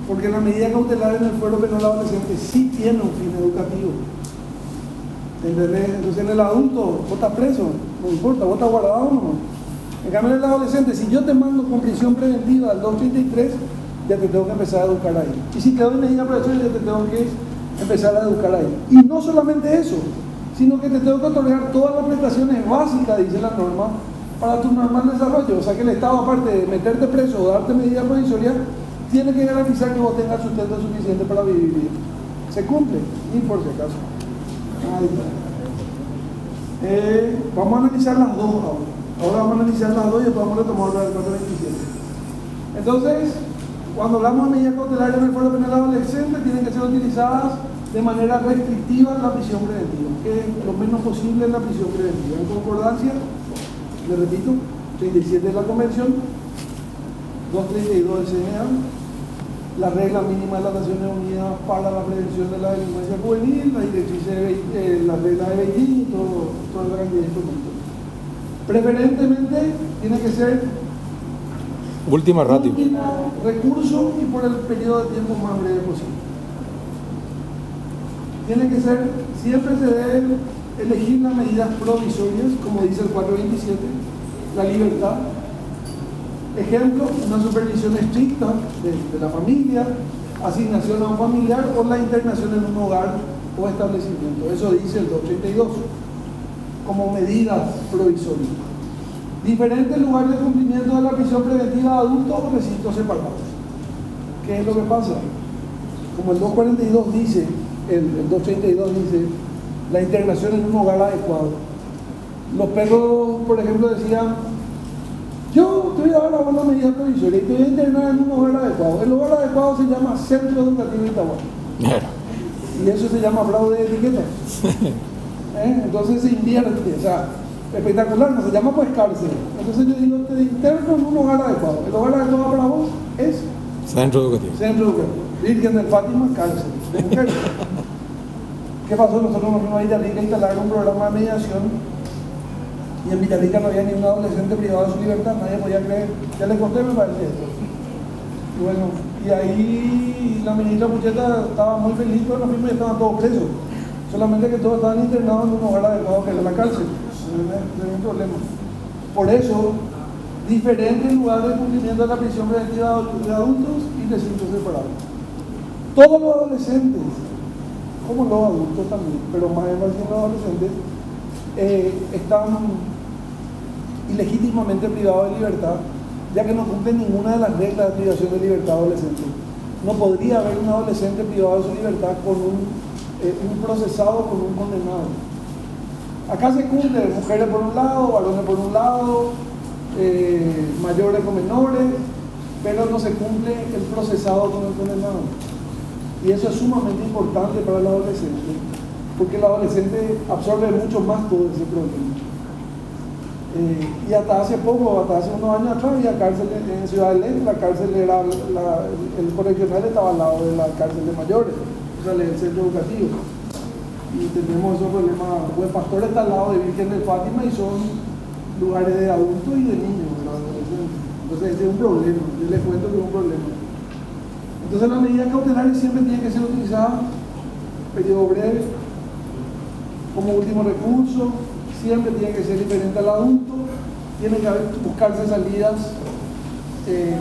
Porque la medida cautelar en el fuero penal adolescente sí tiene un fin educativo. ¿Entendés? Entonces en el adulto, vos estás preso, no importa, vos estás guardado o no. En cambio en el adolescente, si yo te mando con prisión preventiva al 233, ya te tengo que empezar a educar ahí. Y si te doy medida provisoria, ya te tengo que empezar a educar ahí. Y no solamente eso, sino que te tengo que otorgar todas las prestaciones básicas, dice la norma, para tu normal desarrollo. O sea que el Estado, aparte de meterte preso o darte medida provisoria, tiene que garantizar que vos tengas sustento suficiente para vivir bien. Se cumple, ni por si acaso. Vamos a analizar las dos ahora. Ahora vamos a analizar las dos y después vamos a retomar la del 427. Entonces, cuando hablamos de medidas cautelares en el fuero penal adolescente, tienen que ser utilizadas de manera restrictiva en la prisión preventiva, que es lo menos posible en la prisión preventiva. En concordancia, le repito, 37 de la Convención, 232 del CNA, la regla mínima de las Naciones Unidas para la prevención de la delincuencia juvenil, la directriz la regla de Beijing y toda la cantidad de instrumentos. Preferentemente tiene que ser último recurso y por el periodo de tiempo más breve posible. Tiene que ser, siempre se deben elegir las medidas provisorias, como dice el 427, la libertad. Ejemplo, una supervisión estricta de la familia, asignación a un familiar o la internación en un hogar o establecimiento. Eso dice el 232, como medidas provisorias. Diferentes lugares de cumplimiento de la prisión preventiva de adultos o recintos separados. ¿Qué es lo que pasa? Como el 242 dice, el 232 dice, la integración en un hogar adecuado. Los perros, por ejemplo, decían, yo te voy a dar una medida provisoria y te voy a internar en un hogar adecuado. El hogar adecuado se llama Centro Educativo Itahuato. Y eso se llama fraude de etiqueta. Entonces se invierte, o sea, espectacular, no se llama pues cárcel. Entonces yo digo, te interno en un hogar adecuado. El hogar adecuado para vos es Centro Educativo. Centro Educativo. Virgen del Fátima, cárcel. ¿Qué pasó? Nosotros nos fuimos a Villarrica a instalar un programa de mediación. Y en Villarrica no había ni un adolescente privado de su libertad, nadie podía creer. Ya les conté, me parece esto. Y bueno, y ahí la ministra Pucheta estaba muy feliz, pero los mismos estaban todos presos. Solamente que todos estaban internados en un hogar adecuado que era la cárcel. No hay un problema. Por eso, diferentes lugares de cumplimiento de la prisión preventiva de adultos y recintos separados. Todos los adolescentes, como los adultos también, pero más énfasis en los adolescentes, están ilegítimamente privados de libertad, ya que no cumplen ninguna de las reglas de privación de libertad adolescente. No podría haber un adolescente privado de su libertad con un procesado, con un condenado. Acá se cumple mujeres por un lado, varones por un lado, mayores con menores, pero no se cumple el procesado con el condenado. Y eso es sumamente importante para el adolescente, porque el adolescente absorbe mucho más todo ese problema. Y hasta hace poco, hasta hace unos años atrás, había cárcel en Ciudad del Este, la cárcel era, el correccional estaba al lado de la cárcel de mayores, o sea, el centro educativo. Y tenemos esos problemas. Buen Pastor está al lado de Virgen del Fátima y son lugares de adultos y de niños, de adolescentes. Entonces ese es un problema, yo les cuento que es un problema. Entonces las medidas cautelares siempre tienen que ser utilizadas periodo breve, como último recurso, siempre tiene que ser diferente al adulto, tiene que buscarse salidas,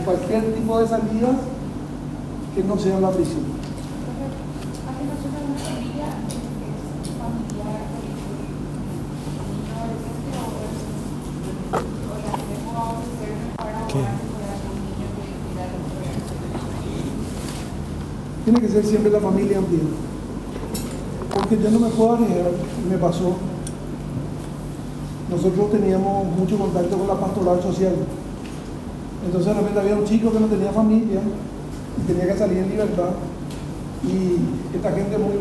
cualquier tipo de salidas que no sea la prisión. Tiene que ser siempre la familia amplia, porque yo no me puedo arriesgar. Me pasó, nosotros teníamos mucho contacto con la pastoral social, entonces de repente había un chico que no tenía familia y tenía que salir en libertad, y esta gente muy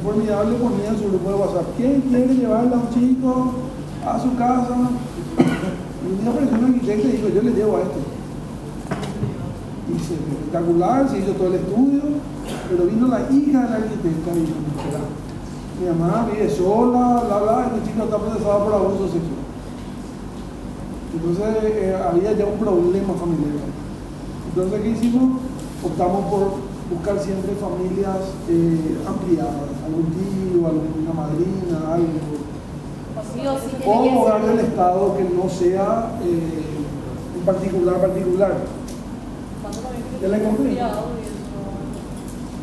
formidable ponía en su grupo de WhatsApp, ¿quién quiere llevarle a un chico a su casa? Y un día apareció un arquitecto y dijo, yo le llevo a este. Y se espectacular, se hizo todo el estudio, pero vino la hija del arquitecto y dijo, mi mamá vive sola, este chico está procesado por abuso sexual. Entonces había ya un problema familiar. Entonces, ¿qué hicimos? Optamos por buscar siempre familias ampliadas, algún tío, alguna madrina, algo. O hogar del Estado que no sea en particular. ¿Ya le compré?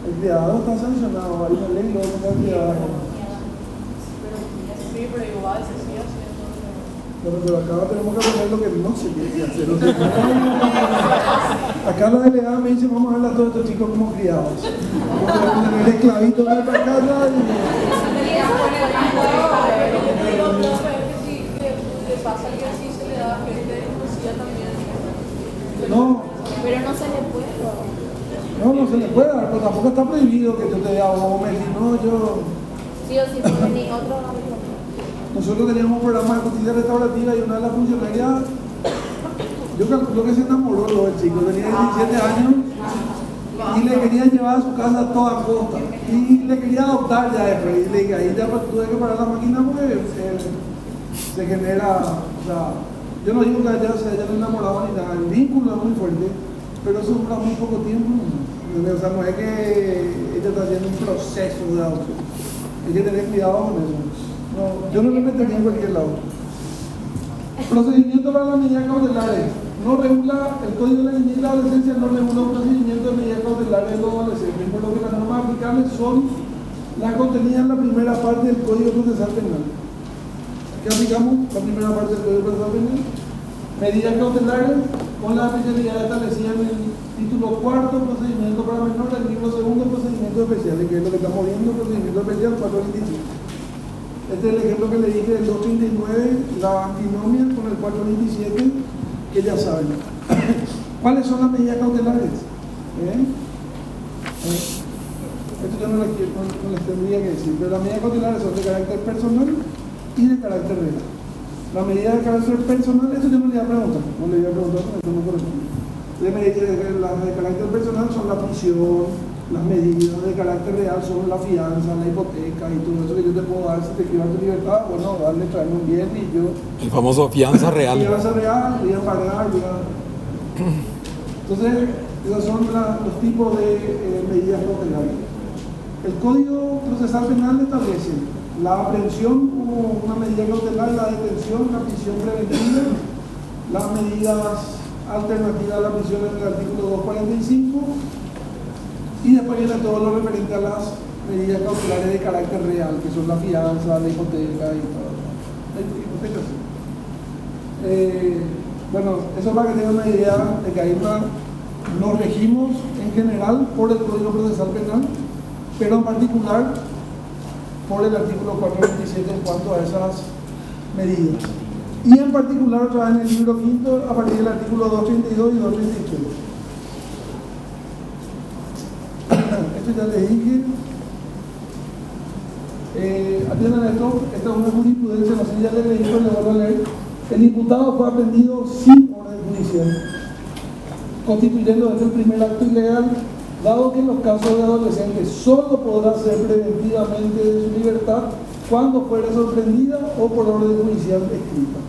El criado está sancionado, hay una ley, luego está el criado. Pero acá tenemos que aprender lo que no se tiene que hacer. O sea, acá la delegada me dice, vamos a hablar a todos estos chicos como criados. Vamos a tener esclavitos de para casa No. Pero no se le puede. No se le puede dar, pero tampoco está prohibido que yo te diga, vamos a decir, no, yo... Sí o sí, porque ni otro Nosotros teníamos un programa de justicia restaurativa y una de las funcionarias, yo calculo que se enamoró luego el chico, tenía 17 años y le quería llevar a su casa a toda costa y le quería adoptar ya después y le dije, ahí ya tuve que parar la máquina porque se genera, o sea, yo no digo que ella se haya enamorado ni nada, el vínculo es muy fuerte, pero eso dura muy poco tiempo, o sea, no es que ella está haciendo un proceso de adopción, hay que tener cuidado con eso. No, yo no me metería en cualquier lado. Procedimiento para las medidas cautelares. No regula, el Código de la Niñez y la Adolescencia no regula un procedimiento de medidas cautelares de los adolescentes, por lo que las normas aplicables son las contenidas en la primera parte del Código Procesal Penal. Aquí aplicamos la primera parte del Código Procesal Penal. Medidas cautelares con la especialidad establecida en el título cuarto, procedimiento para menores, el libro segundo, procedimientos especiales, que es lo que estamos viendo, procedimiento especial 425. Este es el ejemplo que le dije del 239, la antinomia con el 427, que ya saben. ¿Cuáles son las medidas cautelares? Esto yo no les tendría que decir, pero las medidas cautelares son de carácter personal y de carácter real. La medida de carácter personal, esto yo no le voy a preguntar, porque esto no corresponde. Las de carácter personal son la prisión, las medidas de carácter real son la fianza, la hipoteca y todo eso que yo te puedo dar si te quiero dar tu libertad, bueno, darle, traerme un bien y yo... El famoso fianza real. Fianza real, voy a pagar, Entonces, esos son los tipos de medidas cautelares. El Código Procesal Penal establece la aprehensión como una medida cautelar, la detención, la prisión preventiva, las medidas alternativas a la prisión en el artículo 245, y después viene todo lo referente a las medidas cautelares de carácter real, que son la fianza, la hipoteca y todo. Bueno, eso para que tengan una idea de que ahí nos regimos en general por el Código Procesal Penal, pero en particular por el artículo 427 en cuanto a esas medidas. Y en particular otra vez en el libro quinto a partir del artículo 232 y 233. Esto ya les dije. Atiendan esto, esta es una jurisprudencia, no sé si ya les leí, pero les vuelvo a leer. El imputado fue aprendido sin orden judicial, constituyendo desde el primer acto ilegal, dado que en los casos de adolescentes solo podrá ser preventivamente de su libertad cuando fuere sorprendida o por orden judicial escrita.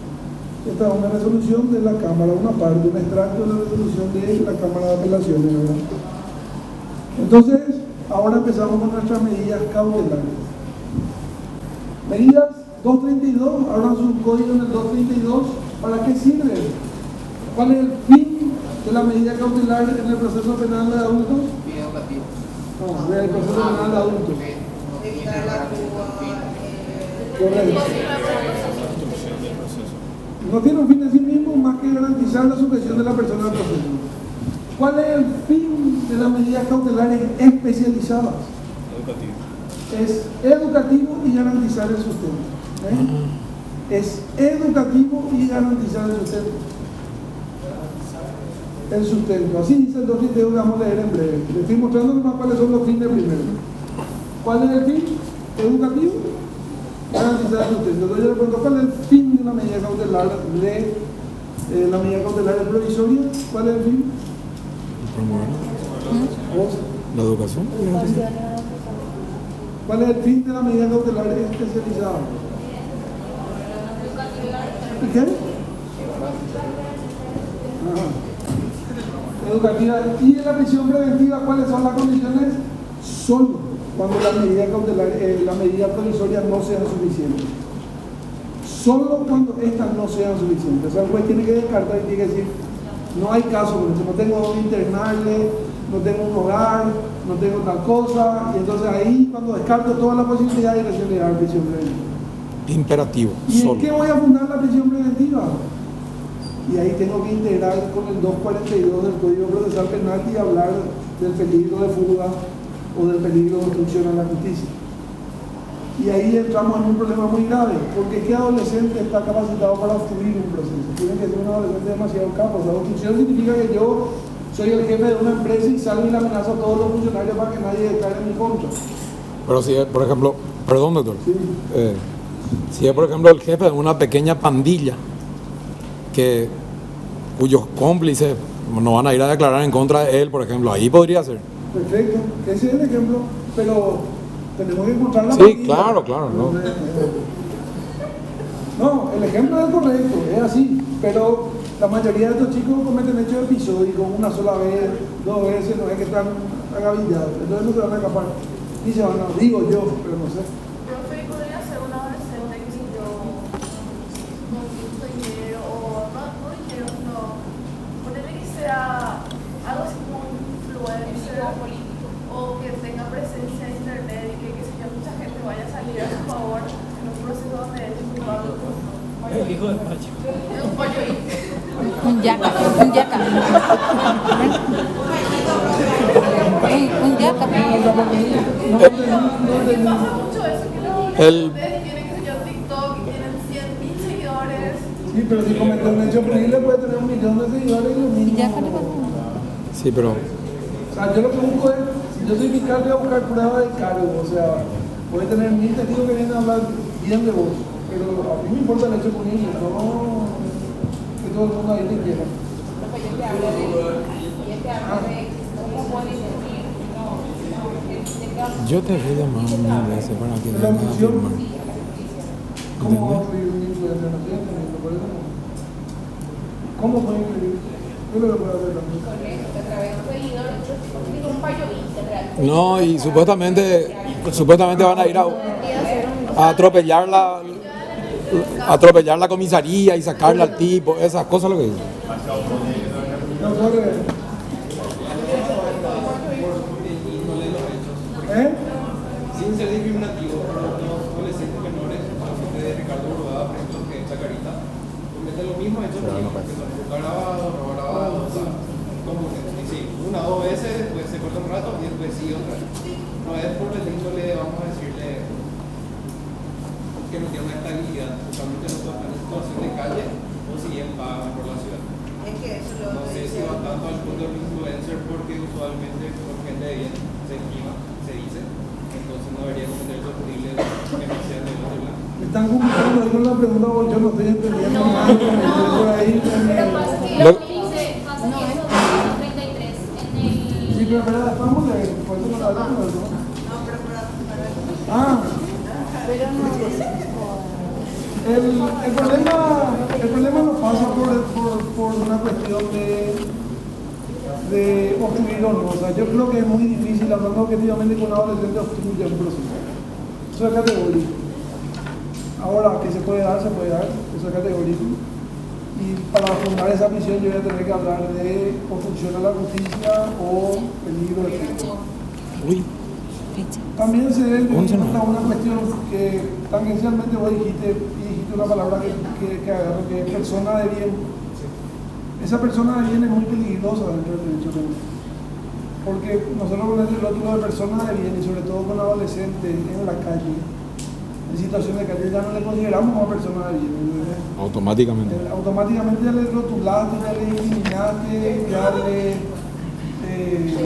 Esta es una resolución de la Cámara, una parte, un extracto de la resolución de la Cámara de Apelaciones, ¿verdad? Entonces, ahora empezamos con nuestras medidas cautelares. Medidas 232, ahora su código en el 232, ¿para qué sirve? ¿Cuál es el fin de la medida cautelar en el proceso penal de adultos? No, en el proceso penal de adultos. Correcto. No tiene un fin en sí mismo más que garantizar la sujeción de la persona al proceso. ¿Cuál es el fin de las medidas cautelares especializadas? Es educativo y garantizar el sustento. Es educativo y garantizar el sustento. El sustento. Así dice el 232, vamos a leer en breve. Les estoy mostrando nomás cuáles son los fines primero. ¿Cuál es el fin? Educativo, garantizar el sustento. Entonces yo le pregunto, ¿cuál es el fin de una medida cautelar de la medida cautelar provisoria? ¿Cuál es el fin? La educación. ¿Cuál es el fin de la medida cautelar especializada? ¿Y qué? educativa. Y en la prisión preventiva, ¿cuáles son las condiciones? Solo cuando la medida cautelar, la medida provisoria no sea suficiente. Solo cuando estas no sean suficientes. O sea, el juez tiene que descartar y tiene que decir, no hay caso con esto, no tengo donde internarle, no tengo un hogar, no tengo tal cosa, y entonces ahí cuando descarto todas las posibilidades, recién le da la prisión preventiva. Imperativo. ¿Y Solo. en qué voy a fundar la prisión preventiva? Y ahí tengo que integrar con el 242 del Código Procesal Penal y hablar del peligro de fuga o del peligro de obstrucción a la justicia. Y ahí entramos en un problema muy grave, porque ¿qué adolescente está capacitado para obstruir un proceso? Tiene que ser un adolescente demasiado capo. O sea, obstrucción significa que yo soy el jefe de una empresa y salgo y le amenazo a todos los funcionarios para que nadie declare en mi contra. Pero si es, por ejemplo, perdón, doctor. Sí. Si es, por ejemplo, el jefe de una pequeña pandilla cuyos cómplices no van a ir a declarar en contra de él, por ejemplo, ahí podría ser. Perfecto, ese es el ejemplo, pero tenemos que encontrar la Sí, pandilla. claro, no. No, el ejemplo es correcto, es así, pero la mayoría de estos chicos cometen hechos episódicos una sola vez, 2 veces, no es que están agavillados, entonces no se van a escapar, ni se van a, digo yo, pero no sé. Profe, ¿podría ser un adolescente que si yo con mucho dinero o no dinero, sino ponerle que sea algo así como un influencer o que tenga presencia en internet y que si yo mucha gente vaya a salir a su favor en un proceso donde él es culpable? El hijo del Pacho. Un pollo Un yaca. me pasa mucho eso, que ustedes tienen, qué sé yo, TikTok y tienen 100.000 seguidores. Sí, pero si comete un hecho punible puede tener 1 millón de seguidores y lo mismo. Sí, pero O sea, yo lo que busco es, si yo soy fiscal, voy a buscar prueba de cargo, o sea, puede tener 1000 testigos que vienen a hablar bien de vos, pero a mí me importa el hecho punible, no que todo el mundo ahí te quiera. yo te he llamado 1000 veces para que La vengas a función, firmar. ¿cómo va a ¿Entendés? influir un influencer? No estoy entendiendo, por eso no. ¿Cómo puede influir? ¿Qué es lo que puede hacer también? No, y supuestamente van a ir a atropellar la comisaría y sacarle al tipo, esas cosas lo que dicen. No, sobre. Sin ser discriminativo, los adolescentes menores, a frente de Ricardo Urbada, por ejemplo, que es Chacarita, cometen los mismos hechos que son grabados, no grabados, o sea, como que sí, 1 o 2 veces, después se corta un rato y después sigue otra vez. No es por el índole, vamos a decirle, que no tiene una estabilidad, usualmente no están en situación de calle o si bien va por la ciudad. No sé si va tanto al punto de influencer porque usualmente con gente de bien se esquiva, se dice. Entonces no debería cometer esos punibles que no sean de otro lado. Me están complicando ahí con la pregunta, porque yo no estoy entendiendo nada. Estoy por ahí. Pero pasa que Lo- dice, pasa que eso dice 33 en el... Sí, pero espera, vamos a leer, por eso no la hablamos, ¿no? Ah, Pero no. el problema no pasa por una cuestión de obstruir o no. O sea, yo creo que es muy difícil, hablando objetivamente con un adolescente, obstruir un proceso. Eso es categórico. Ahora, que se puede dar, eso es categórico. Y para fundar esa misión yo voy a tener que hablar de obstrucción a la justicia o peligro de fuga. Uy, También se debe tener 11 en no. cuenta una cuestión que tangencialmente vos dijiste una palabra que agarro, que es persona de bien. Esa persona de bien es muy peligrosa dentro del derecho penal. Porque nosotros con el rótulo de persona de bien y sobre todo con adolescentes en la calle, en situación de calle, ya no le consideramos como persona de bien. ¿Entendés? automáticamente. Automáticamente ya le rotulaste, ya le incriminaste, ya le